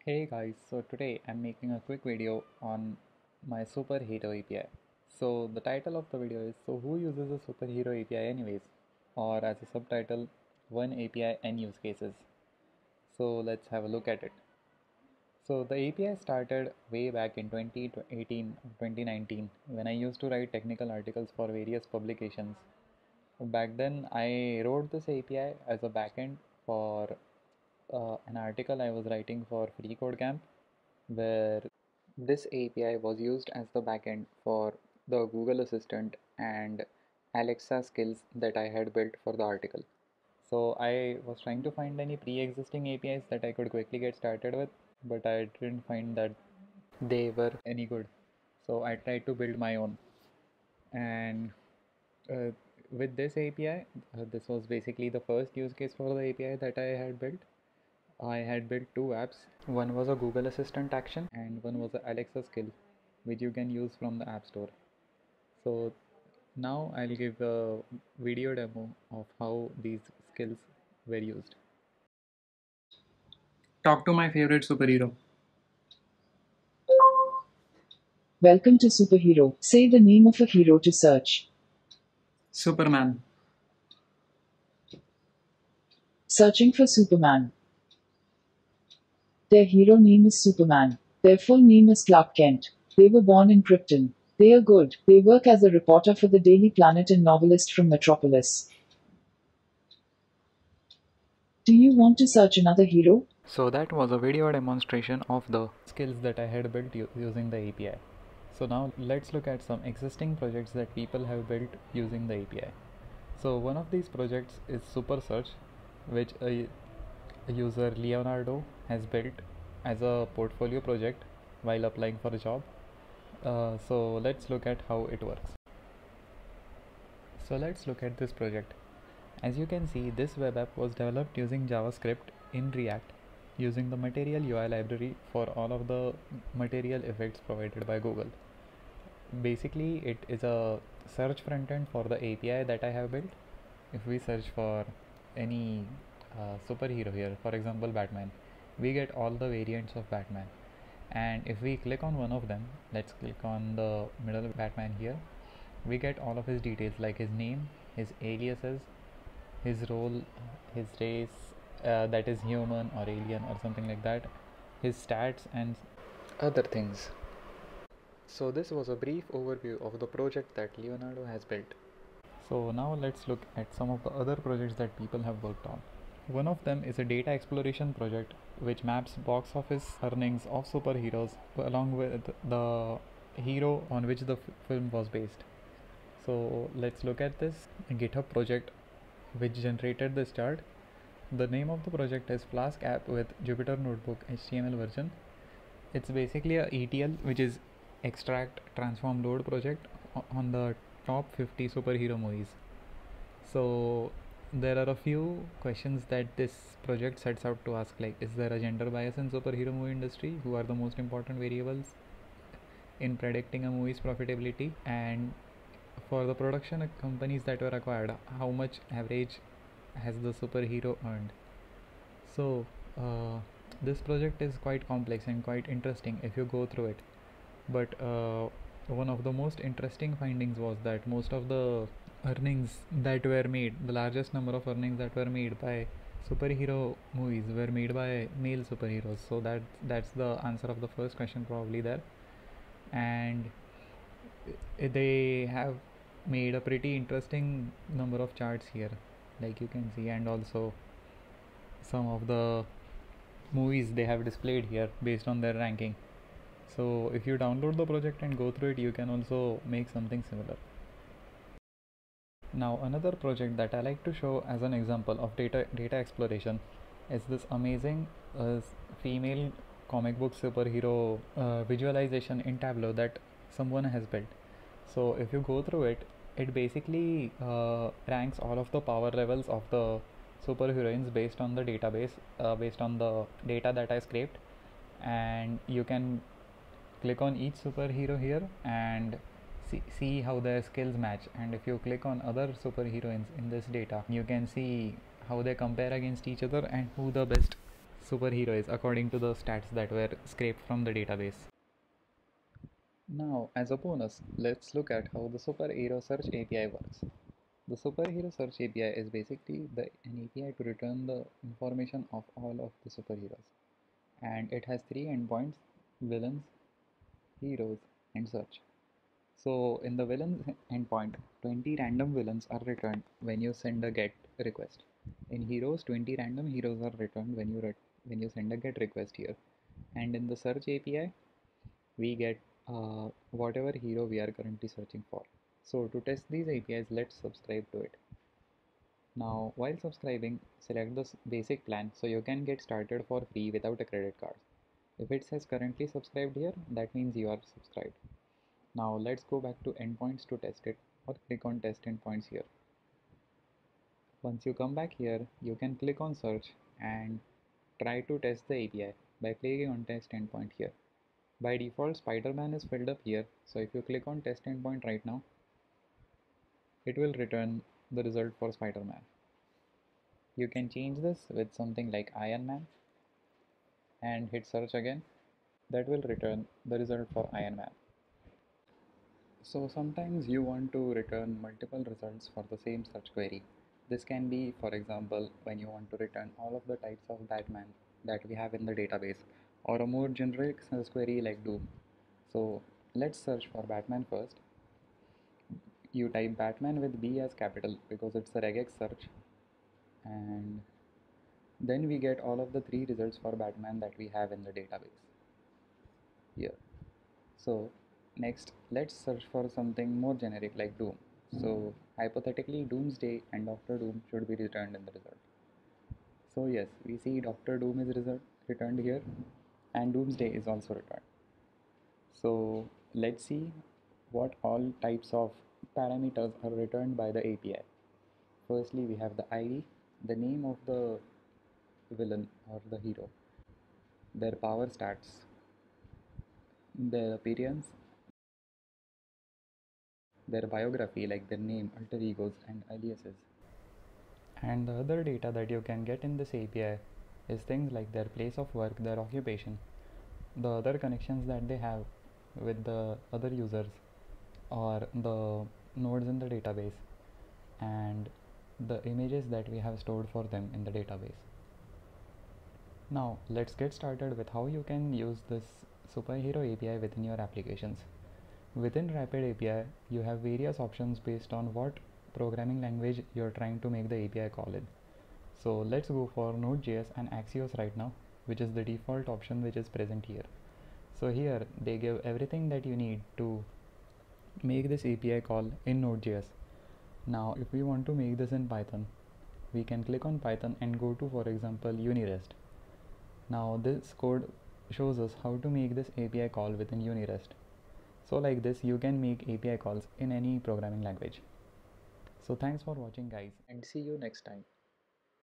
Hey guys, so today I'm making a quick video on my superhero API. So the title of the video is So who uses a superhero API anyways? Or as a subtitle, One API N use cases. So let's have a look at it. So the API started way back in 2018 or 2019 when I used to write technical articles for various publications. Back then I wrote this API as a backend for an article I was writing for FreeCodeCamp, where this API was used as the backend for the Google Assistant and Alexa skills that I had built for the article. So I was trying to find any pre-existing APIs that I could quickly get started with, but I didn't find that they were any good. So I tried to build my own. And uh, with this API, this was basically the first use case for the API that I had built. I had built two apps. One was a Google Assistant action and one was a Alexa skill which you can use from the App Store. So now I'll give a video demo of how these skills were used. Talk to my favorite superhero. Welcome to Superhero. Say the name of a hero to search. Superman. Searching for Superman. Their hero name is Superman. Their full name is Clark Kent. They were born in Krypton. They are good. They work as a reporter for the Daily Planet and novelist from Metropolis. Do you want to search another hero? So that was a video demonstration of the skills that I had built using the API. So now let's look at some existing projects that people have built using the API. So one of these projects is Super Search, which a user Leonardo has built as a portfolio project while applying for a job. So let's look at how it works. So let's look at this project. As you can see, this web app was developed using JavaScript in React using the Material UI library for all of the material effects provided by Google. Basically, it is a search frontend for the API that I have built. If we search for any superhero here, for example Batman, we get all the variants of Batman. And if we click on one of them, let's click on the middle Batman here, we get all of his details like his name, his aliases, his role, his race, that is human or alien or something like that, his stats and other things. So this was a brief overview of the project that Leonardo has built. So now let's look at some of the other projects that people have worked on. One of them is a data exploration project which maps box office earnings of superheroes along with the hero on which the film was based. So let's look at this GitHub project which generated this chart. The name of the project is Flask app with Jupyter Notebook HTML version. It's basically a ETL, which is extract transform load project on the top 50 superhero movies. So there are a few questions that this project sets out to ask, like is there a gender bias in superhero movie industry? Who are the most important variables in predicting a movie's profitability? And for the production companies that were acquired, how much average has the superhero earned? So this project is quite complex and quite interesting if you go through it. But one of the most interesting findings was that most of the earnings that were made, the largest number of earnings that were made by superhero movies were made by male superheroes. So that's the answer of the first question probably there. And they have made a pretty interesting number of charts here, like you can see, and also some of the movies they have displayed here based on their ranking. So if you download the project and go through it, you can also make something similar. Now another project that I like to show as an example of data exploration is this amazing female comic book superhero visualization in Tableau that someone has built. So if you go through it, it basically ranks all of the power levels of the superheroines based on the database, based on the data that I scraped, and you can click on each superhero here and see how their skills match. And if you click on other superheroines in this data, you can see how they compare against each other and who the best superhero is according to the stats that were scraped from the database. Now, as a bonus, let's look at how the superhero search API works. The superhero search API is basically an API to return the information of all of the superheroes. And it has three endpoints: villains, heroes, and search. So in the villains endpoint, 20 random villains are returned when you send a get request. In heroes, 20 random heroes are returned when you send a get request here. And in the search API, we get whatever hero we are currently searching for. So to test these APIs, let's subscribe to it. Now, while subscribing, select the basic plan so you can get started for free without a credit card. If it says currently subscribed here, that means you are subscribed. Now let's go back to endpoints to test it, or click on test endpoints here. Once you come back here, you can click on search and try to test the API by clicking on test endpoint here. By default, Spider-Man is filled up here, so if you click on test endpoint right now, it will return the result for Spider-Man. You can change this with something like Iron Man and hit search again. That will return the result for Iron Man. So sometimes you want to return multiple results for the same search query. This can be, for example, when you want to return all of the types of Batman that we have in the database, or a more generic search query like Doom. So let's search for Batman first. You type Batman with B as capital because it's a regex search, and then we get all of the three results for Batman that we have in the database here. So next, let's search for something more generic like Doom. So hypothetically, Doomsday and Doctor Doom should be returned in the result. So yes, we see Doctor Doom is returned here, and Doomsday is also returned. So let's see what all types of parameters are returned by the API. Firstly, we have the ID, the name of the villain or the hero, their power stats, their appearance, their biography like their name, alter egos, and aliases. And the other data that you can get in this API is things like their place of work, their occupation, the other connections that they have with the other users or the nodes in the database, and the images that we have stored for them in the database. Now let's get started with how you can use this superhero API within your applications. Within Rapid API, you have various options based on what programming language you're trying to make the API call in. So let's go for Node.js and Axios right now, which is the default option which is present here. So here they give everything that you need to make this API call in Node.js. Now if we want to make this in Python, we can click on Python and go to, for example, Unirest. Now this code shows us how to make this API call within Unirest. So like this, you can make API calls in any programming language. So thanks for watching guys, and see you next time.